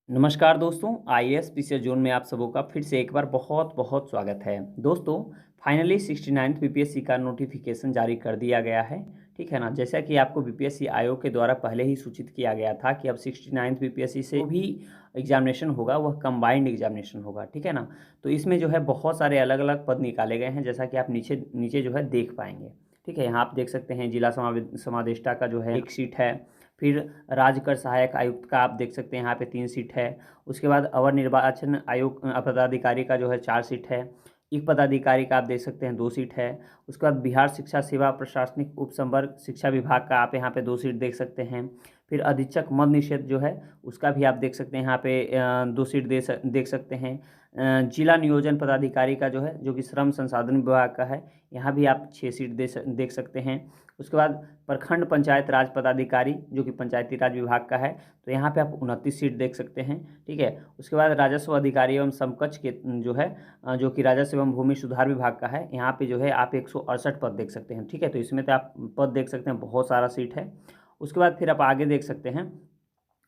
नमस्कार दोस्तों, IAS PCS zone में आप सबों का फिर से एक बार बहुत बहुत स्वागत है। दोस्तों, फाइनली 69th बीपीएससी का नोटिफिकेशन जारी कर दिया गया है। ठीक है ना। जैसा कि आपको बीपीएससी आयोग के द्वारा पहले ही सूचित किया गया था कि अब 69th बीपीएससी से भी एग्जामिनेशन होगा वह कंबाइंड एग्जामिनेशन होगा। ठीक है ना। तो इसमें जो है बहुत सारे अलग अलग पद निकाले गए हैं, जैसा कि आप नीचे नीचे जो है देख पाएंगे। ठीक है, यहाँ आप देख सकते हैं जिला समादेष्टा का जो है एक सीट है। फिर राजकर सहायक आयुक्त का आप देख सकते हैं यहाँ पे 3 सीट है। उसके बाद अवर निर्वाचन आयोग पदाधिकारी का जो है 4 सीट है। एक पदाधिकारी का आप देख सकते हैं 2 सीट है। उसके बाद बिहार शिक्षा सेवा प्रशासनिक उपसंवर्ग शिक्षा विभाग का आप यहाँ पे 2 सीट देख सकते हैं। फिर अधीक्षक मद निषेध जो है उसका भी आप देख सकते हैं यहाँ पे 2 सीट देख सकते हैं। जिला नियोजन पदाधिकारी का जो है, जो कि श्रम संसाधन विभाग का है, यहाँ भी आप 6 सीट देख सकते हैं। उसके बाद प्रखंड पंचायत राज पदाधिकारी जो कि पंचायती राज विभाग का है, तो यहाँ पे आप 29 सीट देख सकते हैं। ठीक है। उसके बाद राजस्व अधिकारी एवं समकक्ष के जो है जो कि राजस्व एवं भूमि सुधार विभाग का है, यहाँ पे जो है आप 168 पद देख सकते हैं। ठीक है, तो इसमें तो आप पद देख सकते हैं, बहुत सारा सीट है। उसके बाद फिर आप आगे देख सकते हैं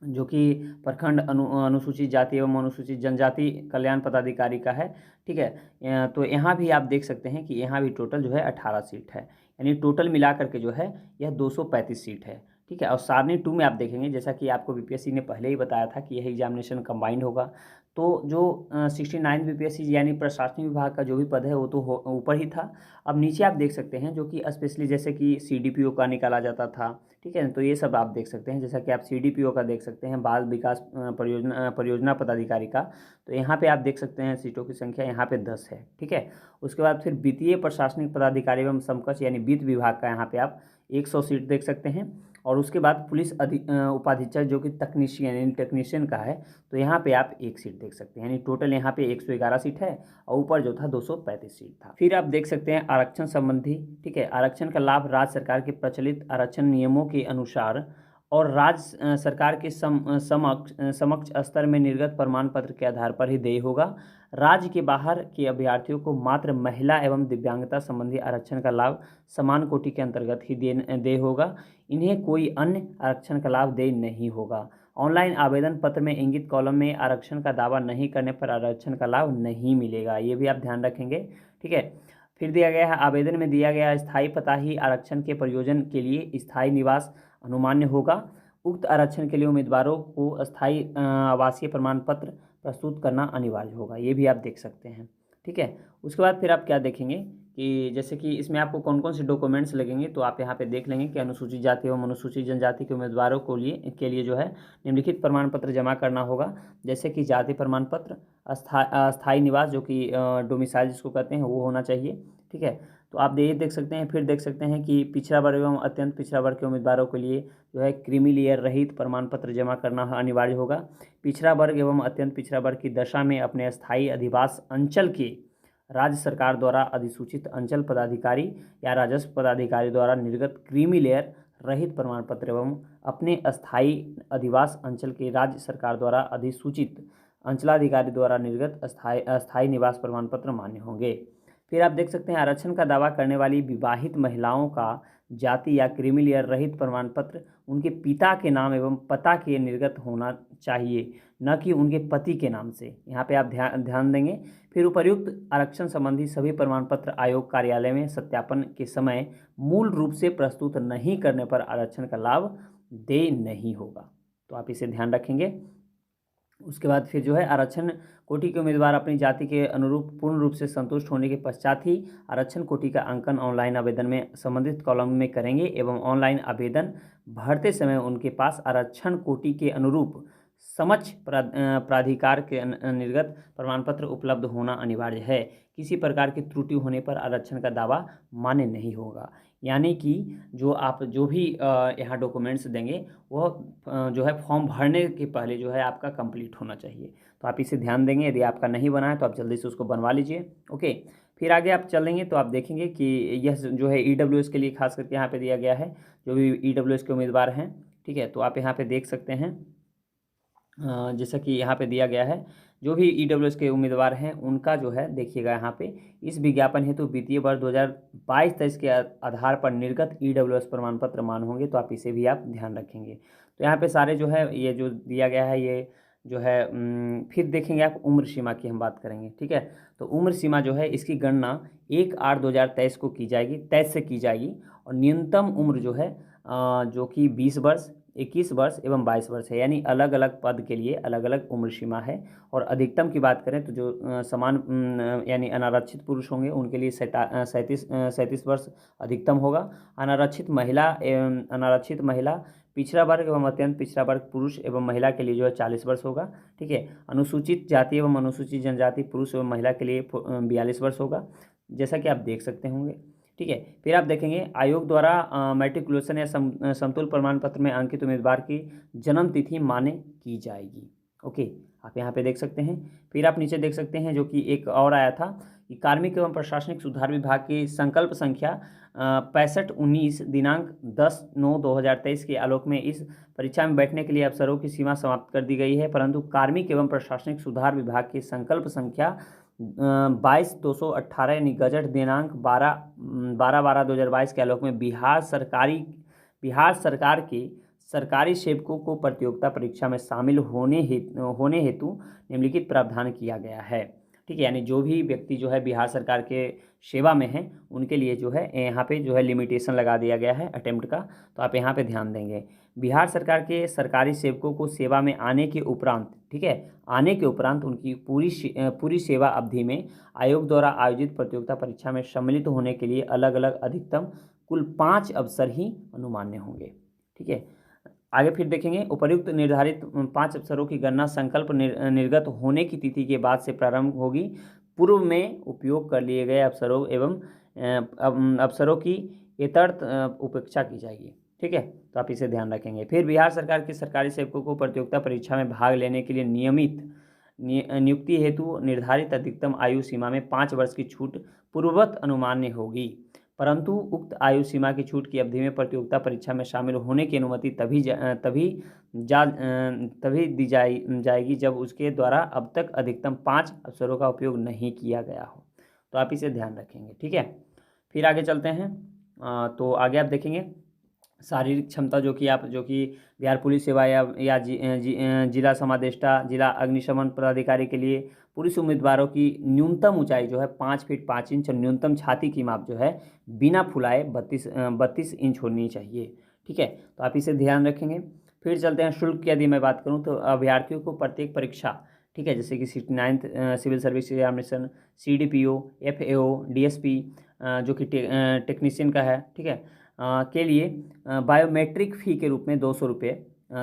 जो कि प्रखंड अनुसूचित जाति एवं अनुसूचित जनजाति कल्याण पदाधिकारी का है। ठीक है, तो यहाँ भी आप देख सकते हैं कि यहाँ भी टोटल जो है 18 सीट है, यानी टोटल मिला करके जो है यह 235 सीट है। ठीक है, और सारणी 2 में आप देखेंगे, जैसा कि आपको बीपीएससी ने पहले ही बताया था कि यह एग्जामिनेशन कंबाइंड होगा। तो जो 69 बीपीएससी यानी प्रशासनिक विभाग का जो भी पद है वो तो ऊपर ही था। अब नीचे आप देख सकते हैं जो कि स्पेशली जैसे कि सीडीपीओ का निकाला जाता था। ठीक है, तो ये सब आप देख सकते हैं, जैसा कि आप सीडीपीओ का देख सकते हैं, बाल विकास परियोजना पदाधिकारी का। तो यहाँ पे आप देख सकते हैं सीटों की संख्या यहाँ पे 10 है। ठीक है। उसके बाद फिर वित्तीय प्रशासनिक पदाधिकारी एवं समकक्ष यानी वित्त विभाग का यहाँ पे आप 100 सीट देख सकते हैं। और उसके बाद पुलिस उपाधीक्षक जो कि तकनीशियन यानी टेक्नीशियन का है, तो यहाँ पे आप 1 सीट देख सकते हैं, यानी टोटल यहाँ पे 111 सीट है और ऊपर जो था 235 सीट था। फिर आप देख सकते हैं आरक्षण संबंधी। ठीक है, आरक्षण का लाभ राज्य सरकार के प्रचलित आरक्षण नियमों के अनुसार और राज्य सरकार के समक्ष स्तर में निर्गत प्रमाण पत्र के आधार पर ही देय होगा। राज्य के बाहर के अभ्यर्थियों को मात्र महिला एवं दिव्यांगता संबंधी आरक्षण का लाभ समान कोटि के अंतर्गत ही देय होगा। इन्हें कोई अन्य आरक्षण का लाभ देय नहीं होगा। ऑनलाइन आवेदन पत्र में इंगित कॉलम में आरक्षण का दावा नहीं करने पर आरक्षण का लाभ नहीं मिलेगा, ये भी आप ध्यान रखेंगे। ठीक है। फिर दिया गया है आवेदन में दिया गया स्थायी पता ही आरक्षण के प्रयोजन के लिए स्थायी निवास अनुमान्य होगा। उक्त आरक्षण के लिए उम्मीदवारों को स्थायी आवासीय प्रमाण पत्र प्रस्तुत करना अनिवार्य होगा, ये भी आप देख सकते हैं। ठीक है। उसके बाद फिर आप क्या देखेंगे कि जैसे कि इसमें आपको कौन कौन से डॉक्यूमेंट्स लगेंगे, तो आप यहाँ पे देख लेंगे कि अनुसूचित जाति एवं अनुसूचित जनजाति के उम्मीदवारों के लिए जो है निम्नलिखित प्रमाण पत्र जमा करना होगा। जैसे कि जाति प्रमाण पत्र, अस्थायी निवास जो कि डोमिसाइल जिसको कहते हैं वो होना चाहिए। ठीक है, तो आप ये देख सकते हैं। फिर देख सकते हैं कि पिछड़ा वर्ग एवं अत्यंत पिछड़ा वर्ग के उम्मीदवारों के लिए जो है क्रीमी लेयर रहित प्रमाण पत्र जमा करना अनिवार्य होगा। पिछड़ा वर्ग एवं अत्यंत पिछड़ा वर्ग की दशा में अपने स्थायी अधिवास अंचल के राज्य सरकार द्वारा अधिसूचित अंचल पदाधिकारी या राजस्व पदाधिकारी द्वारा निर्गत क्रीमी लेयर रहित प्रमाण पत्र एवं अपने अस्थायी अधिवास अंचल के राज्य सरकार द्वारा अधिसूचित अंचलाधिकारी द्वारा निर्गत अस्थायी निवास प्रमाण पत्र मान्य होंगे। फिर आप देख सकते हैं आरक्षण का दावा करने वाली विवाहित महिलाओं का जाति या क्रीमी लेयर रहित प्रमाण पत्र उनके पिता के नाम एवं पता के निर्गत होना चाहिए, न कि उनके पति के नाम से। यहाँ पे आप ध्यान देंगे। फिर उपर्युक्त आरक्षण संबंधी सभी प्रमाण पत्र आयोग कार्यालय में सत्यापन के समय मूल रूप से प्रस्तुत नहीं करने पर आरक्षण का लाभ देय नहीं होगा, तो आप इसे ध्यान रखेंगे। उसके बाद फिर जो है आरक्षण कोटि के उम्मीदवार अपनी जाति के अनुरूप पूर्ण रूप से संतुष्ट होने के पश्चात ही आरक्षण कोटि का अंकन ऑनलाइन आवेदन में संबंधित कॉलम में करेंगे एवं ऑनलाइन आवेदन भरते समय उनके पास आरक्षण कोटि के अनुरूप समक्ष प्राधिकार के निर्गत प्रमाण पत्र उपलब्ध होना अनिवार्य है। किसी प्रकार की त्रुटि होने पर आरक्षण का दावा मान्य नहीं होगा, यानी कि जो आप जो भी यहाँ डॉक्यूमेंट्स देंगे वह जो है फॉर्म भरने के पहले जो है आपका कंप्लीट होना चाहिए, तो आप इसे ध्यान देंगे। यदि आपका नहीं बना है तो आप जल्दी से उसको बनवा लीजिए। ओके, फिर आगे आप चलेंगे तो आप देखेंगे कि यह जो है ईडब्ल्यूएस के लिए खास करके यहाँ पे दिया गया है, जो भी ईडब्ल्यूएस के उम्मीदवार हैं। ठीक है, तो आप यहाँ पे देख सकते हैं जैसा कि यहाँ पे दिया गया है, जो भी ईडब्ल्यूएस के उम्मीदवार हैं उनका जो है देखिएगा यहाँ पे इस विज्ञापन हेतु वित्तीय वर्ष 2022-23 के आधार पर निर्गत ईडब्ल्यूएस प्रमाण पत्र मान होंगे, तो आप इसे भी आप ध्यान रखेंगे। तो यहाँ पे सारे जो है ये जो दिया गया है ये जो है फिर देखेंगे आप उम्र सीमा की हम बात करेंगे, ठीक है। तो उम्र सीमा जो है इसकी गणना 1/8/2023 को की जाएगी, 23 से की जाएगी। और न्यूनतम उम्र जो है जो कि 20 वर्ष, 21 वर्ष एवं 22 वर्ष है, यानी अलग अलग पद के लिए अलग अलग उम्र सीमा है। और अधिकतम की बात करें तो जो समान यानी अनारक्षित पुरुष होंगे उनके लिए 37 वर्ष अधिकतम होगा। अनारक्षित महिला, पिछड़ा वर्ग एवं अत्यंत पिछड़ा वर्ग पुरुष एवं महिला के लिए जो है 40 वर्ष होगा, ठीक है। अनुसूचित जाति एवं अनुसूचित जनजाति पुरुष एवं महिला के लिए 42 वर्ष होगा, जैसा कि आप देख सकते होंगे, ठीक है। फिर आप देखेंगे आयोग द्वारा मैट्रिकुलेशन या समतुल प्रमाण पत्र में अंकित उम्मीदवार की जन्म तिथि मान्य की जाएगी। ओके, आप यहाँ पे देख सकते हैं। फिर आप नीचे देख सकते हैं जो कि एक और आया था कि कार्मिक एवं प्रशासनिक सुधार विभाग की संकल्प संख्या 6519 दिनांक 10/9/2023 के आलोक में इस परीक्षा में बैठने के लिए अवसरों की सीमा समाप्त कर दी गई है, परंतु कार्मिक एवं प्रशासनिक सुधार विभाग की संकल्प संख्या 22/218 यानी गजट दिनांक 12/12/2022 के आलोक में बिहार सरकार के सरकारी सेवकों को प्रतियोगिता परीक्षा में शामिल होने हेतु निम्नलिखित प्रावधान किया गया है, ठीक है। यानी जो भी व्यक्ति जो है बिहार सरकार के सेवा में हैं उनके लिए जो है यहाँ पे जो है लिमिटेशन लगा दिया गया है अटेम्प्ट का, तो आप यहाँ पे ध्यान देंगे। बिहार सरकार के सरकारी सेवकों को सेवा में आने के उपरांत, ठीक है, आने के उपरांत उनकी पूरी सेवा अवधि में आयोग द्वारा आयोजित प्रतियोगिता परीक्षा में सम्मिलित होने के लिए अलग अलग अधिकतम कुल 5 अवसर ही अनुमान्य होंगे, ठीक है। आगे फिर देखेंगे उपर्युक्त निर्धारित 5 अवसरों की गणना संकल्प निर्गत होने की तिथि के बाद से प्रारंभ होगी। पूर्व में उपयोग कर लिए गए अवसरों एवं अवसरों की यथार्थ उपेक्षा की जाएगी, ठीक है। तो आप इसे ध्यान रखेंगे। फिर बिहार सरकार के सरकारी सेवकों को प्रतियोगिता परीक्षा में भाग लेने के लिए नियुक्ति हेतु निर्धारित अधिकतम आयु सीमा में 5 वर्ष की छूट पूर्ववत अनुमान्य होगी, परंतु उक्त आयु सीमा की छूट की अवधि में प्रतियोगिता परीक्षा में शामिल होने की अनुमति तभी दी जाएगी जब उसके द्वारा अब तक अधिकतम 5 अवसरों का उपयोग नहीं किया गया हो। तो आप इसे ध्यान रखेंगे, ठीक है। फिर आगे चलते हैं। तो आगे आप देखेंगे शारीरिक क्षमता जो कि बिहार पुलिस सेवा या जिला समादेष्टा, जिला अग्निशमन पदाधिकारी के लिए पुरुष उम्मीदवारों की न्यूनतम ऊंचाई जो है 5 फीट 5 इंच और न्यूनतम छाती की माप जो है बिना फुलाए 32 इंच होनी चाहिए, ठीक है। तो आप इसे ध्यान रखेंगे। फिर चलते हैं शुल्क की यदि मैं बात करूं तो अभ्यर्थियों को प्रत्येक परीक्षा, ठीक है, जैसे कि 69th civil service examination, CDPO, FAO, DSP जो कि टेक्नीशियन का है, ठीक है, के लिए बायोमेट्रिक फ़ी के रूप में 200 रुपये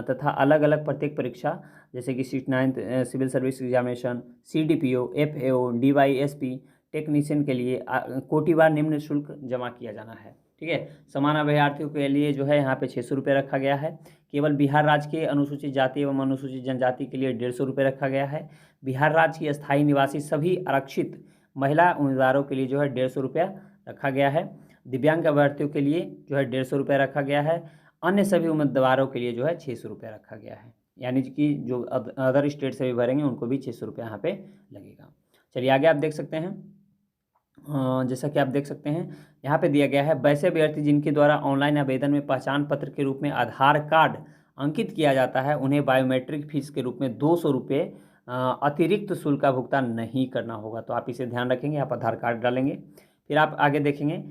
तथा अलग अलग प्रत्येक परीक्षा जैसे कि 69th civil service examination, CDPO, FAO, DYSP technician के लिए कोटिवार निम्न शुल्क जमा किया जाना है, ठीक है। समान अभ्यर्थियों के लिए जो है यहाँ पे 600 रुपये रखा गया है। केवल बिहार राज्य के अनुसूचित जाति एवं अनुसूचित जनजाति के लिए 150 रुपये रखा गया है। बिहार राज्य की स्थायी निवासी सभी आरक्षित महिला उम्मीदवारों के लिए जो है 150 रुपया रखा गया है। दिव्यांग अभ्यर्थियों के लिए जो है 150 रुपये रखा गया है। अन्य सभी उम्मीदवारों के लिए जो है 600 रुपये रखा गया है, यानी कि जो अदर स्टेट से भी भरेंगे उनको भी 600 रुपये यहाँ पे लगेगा। चलिए आगे आप देख सकते हैं। जैसा कि आप देख सकते हैं यहाँ पे दिया गया है वैसे अभ्यर्थी जिनके द्वारा ऑनलाइन आवेदन में पहचान पत्र के रूप में आधार कार्ड अंकित किया जाता है उन्हें बायोमेट्रिक फीस के रूप में 200 रुपये अतिरिक्त शुल्क का भुगतान नहीं करना होगा। तो आप इसे ध्यान रखेंगे, आप आधार कार्ड डालेंगे। फिर आप आगे देखेंगे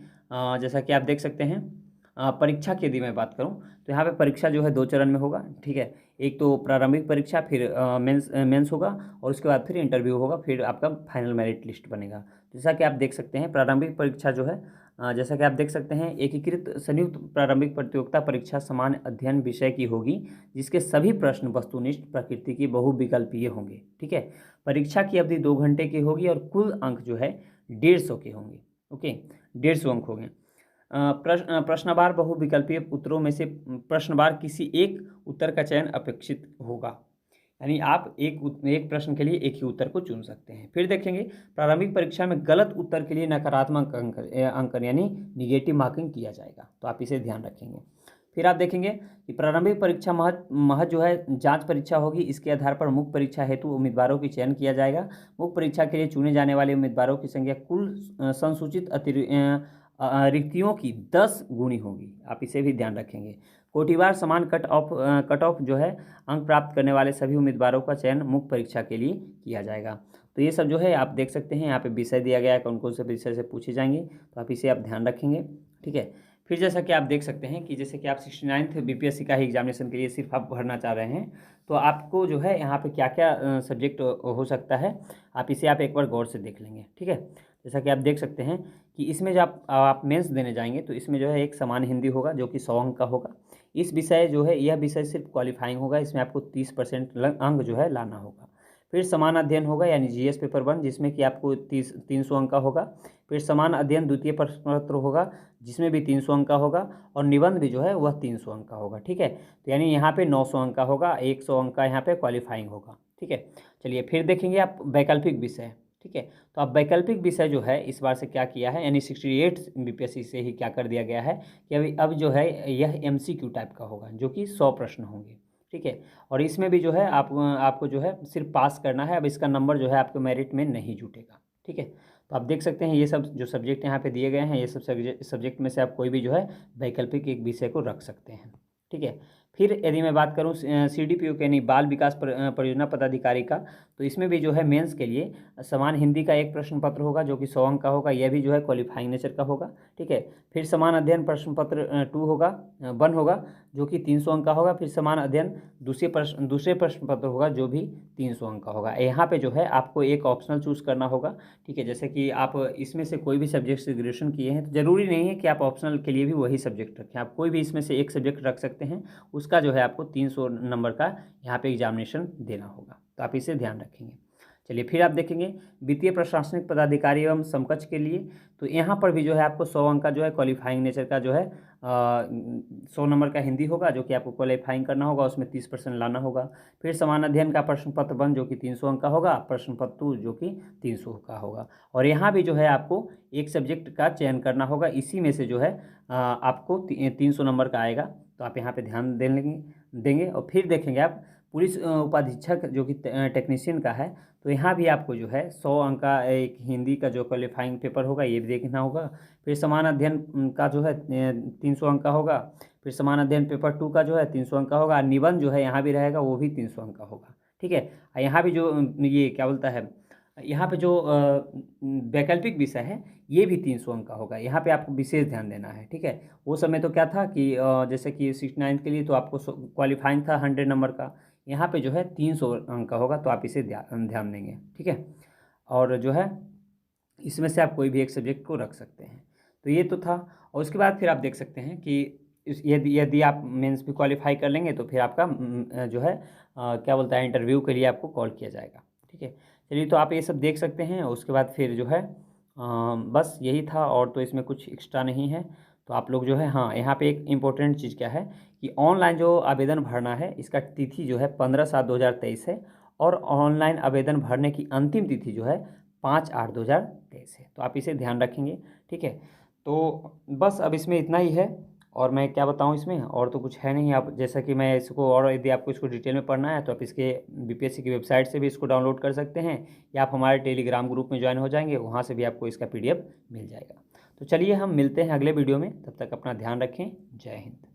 जैसा कि आप देख सकते हैं परीक्षा की यदि मैं बात करूं तो यहाँ पे परीक्षा जो है 2 चरण में होगा, ठीक है। एक तो प्रारंभिक परीक्षा, फिर मेंस होगा और उसके बाद फिर इंटरव्यू होगा, फिर आपका फाइनल मेरिट लिस्ट बनेगा। जैसा कि आप देख सकते हैं प्रारंभिक परीक्षा जो है जैसा कि आप देख सकते हैं एकीकृत संयुक्त प्रारंभिक प्रतियोगिता परीक्षा समान अध्ययन विषय की होगी जिसके सभी प्रश्न वस्तुनिष्ठ प्रकृति की बहुविकल्पीय होंगे, ठीक है। परीक्षा की अवधि 2 घंटे की होगी और कुल अंक जो है 150 के होंगे, ओके, 150 अंक होंगे। प्रश्नवार बहुविकल्पीय उत्तरों में से प्रश्नवार किसी एक उत्तर का चयन अपेक्षित होगा, यानी आप एक प्रश्न के लिए एक ही उत्तर को चुन सकते हैं। फिर देखेंगे प्रारंभिक परीक्षा में गलत उत्तर के लिए नकारात्मक अंकन यानी निगेटिव मार्किंग किया जाएगा, तो आप इसे ध्यान रखेंगे। फिर आप देखेंगे कि प्रारंभिक परीक्षा महज जो है जांच परीक्षा होगी। इसके आधार पर मुख्य परीक्षा हेतु उम्मीदवारों की चयन किया जाएगा। मुख्य परीक्षा के लिए चुने जाने वाले उम्मीदवारों की संख्या कुल संसूचित रिक्तियों की 10 गुनी होगी। आप इसे भी ध्यान रखेंगे। कोटिवार समान कट ऑफ जो है अंक प्राप्त करने वाले सभी उम्मीदवारों का चयन मुख्य परीक्षा के लिए किया जाएगा। तो ये सब जो है आप देख सकते हैं, यहाँ पे विषय दिया गया है कौन कौन से विषय से पूछे जाएंगे, तो आप इसे आप ध्यान रखेंगे। ठीक है। फिर जैसा कि आप देख सकते हैं कि जैसे कि आप 69th बीपीएससी का ही एग्जामिनेशन के लिए सिर्फ आप भरना चाह रहे हैं, तो आपको जो है यहाँ पे क्या क्या सब्जेक्ट हो सकता है, आप इसे आप एक बार गौर से देख लेंगे। ठीक है। जैसा कि आप देख सकते हैं कि इसमें जब आप मेंस देने जाएंगे तो इसमें जो है एक समान हिंदी होगा जो कि 100 अंक का होगा। इस विषय जो है यह विषय सिर्फ क्वालिफाइंग होगा, इसमें आपको 30% अंक जो है लाना होगा। फिर समान अध्ययन होगा यानी जीएस पेपर 1 जिसमें कि आपको 300 अंक का होगा। फिर समान अध्ययन द्वितीय प्रश्न पत्र होगा जिसमें भी 300 अंक का होगा, और निबंध भी जो है वह 300 अंक का होगा। ठीक है। तो यानी यहाँ पे 900 अंक का होगा, 100 अंक का यहाँ पे क्वालिफाइंग होगा। ठीक है। चलिए फिर देखेंगे आप वैकल्पिक विषय। ठीक है। तो अब वैकल्पिक विषय जो है इस बार से क्या किया है, यानी 68 बीपीएससी से ही क्या कर दिया गया है कि अब जो है यह एमसीक्यू टाइप का होगा जो कि 100 प्रश्न होंगे। ठीक है। और इसमें भी जो है आपको जो है सिर्फ पास करना है, अब इसका नंबर जो है आपके मेरिट में नहीं जुटेगा। ठीक है। तो आप देख सकते हैं ये सब जो सब्जेक्ट यहाँ पे दिए गए हैं, ये सब सब्जेक्ट में से आप कोई भी जो है वैकल्पिक एक विषय को रख सकते हैं। ठीक है। फिर यदि मैं बात करूँ CDPO के यानी बाल विकास परियोजना पदाधिकारी का, तो इसमें भी जो है मेंस के लिए समान हिंदी का एक प्रश्न पत्र होगा जो कि 100 अंक का होगा, यह भी जो है क्वालिफाइंग नेचर का होगा। ठीक है। फिर समान अध्ययन प्रश्न पत्र 2 होगा 1 होगा जो कि 300 अंक का होगा। फिर समान अध्ययन दूसरे प्रश्न पत्र होगा जो भी 300 अंक का होगा। यहाँ पे जो है आपको एक ऑप्शनल चूज़ करना होगा। ठीक है। जैसे कि आप इसमें से कोई भी सब्जेक्ट से ग्रेजुएशन किए हैं तो ज़रूरी नहीं है कि आप ऑप्शनल के लिए भी वही सब्जेक्ट रखें, आप कोई भी इसमें से एक सब्जेक्ट रख सकते हैं, उसका जो है आपको 300 नंबर का यहाँ पे एग्जामिनेशन देना होगा। तो आप इसे ध्यान रखेंगे। चलिए फिर आप देखेंगे वित्तीय प्रशासनिक पदाधिकारी एवं समकक्ष के लिए, तो यहाँ पर भी जो है आपको 100 अंक का जो है क्वालिफाइंग नेचर का जो है 100 नंबर का हिंदी होगा जो कि आपको क्वालिफाइंग करना होगा, उसमें 30% लाना होगा। फिर समान अध्ययन का प्रश्न पत्र 1 जो कि 300 अंक का होगा, प्रश्न पत्र 2 जो कि 300 का होगा। और यहाँ भी जो है आपको एक सब्जेक्ट का चयन करना होगा, इसी में से जो है आपको 300 नंबर का आएगा। तो आप यहाँ पे ध्यान देंगे। और फिर देखेंगे आप पुलिस उपाधीक्षक जो कि टेक्नीशियन का है, तो यहाँ भी आपको जो है 100 अंक का एक हिंदी का जो क्वालिफाइंग पेपर होगा ये भी देखना होगा। फिर समान अध्ययन का जो है 300 अंक का होगा। फिर समान अध्ययन पेपर 2 का जो है 300 अंक का होगा। निबंध जो है यहाँ भी रहेगा वो भी 300 अंक का होगा। ठीक है। यहाँ भी जो ये क्या बोलता है, यहाँ पे जो वैकल्पिक विषय है ये भी 300 अंक का होगा, यहाँ पे आपको विशेष ध्यान देना है। ठीक है। वो समय तो क्या था कि जैसे कि 69 के लिए तो आपको क्वालिफाइंग था 100 नंबर का, यहाँ पे जो है 300 अंक का होगा, तो आप इसे ध्यान देंगे। ठीक है। और जो है इसमें से आप कोई भी एक सब्जेक्ट को रख सकते हैं। तो ये तो था। और उसके बाद फिर आप देख सकते हैं कि यदि आप मेंस भी क्वालिफाई कर लेंगे तो फिर आपका जो है क्या बोलता है इंटरव्यू के लिए आपको कॉल किया जाएगा। ठीक है। चलिए तो आप ये सब देख सकते हैं। उसके बाद फिर जो है बस यही था, और तो इसमें कुछ एक्स्ट्रा नहीं है। तो आप लोग जो है हाँ, यहाँ पे एक इम्पोर्टेंट चीज़ क्या है कि ऑनलाइन जो आवेदन भरना है इसका तिथि जो है 15/7/2023 है, और ऑनलाइन आवेदन भरने की अंतिम तिथि जो है 5/8/2023 है। तो आप इसे ध्यान रखेंगे। ठीक है। तो बस अब इसमें इतना ही है, और मैं क्या बताऊं इसमें, और तो कुछ है नहीं। आप जैसा कि मैं इसको, और यदि आपको इसको डिटेल में पढ़ना है तो आप इसके बीपीएससी की वेबसाइट से भी इसको डाउनलोड कर सकते हैं, या आप हमारे टेलीग्राम ग्रुप में ज्वाइन हो जाएंगे, वहाँ से भी आपको इसका PDF मिल जाएगा। तो चलिए हम मिलते हैं अगले वीडियो में, तब तक अपना ध्यान रखें। जय हिंद।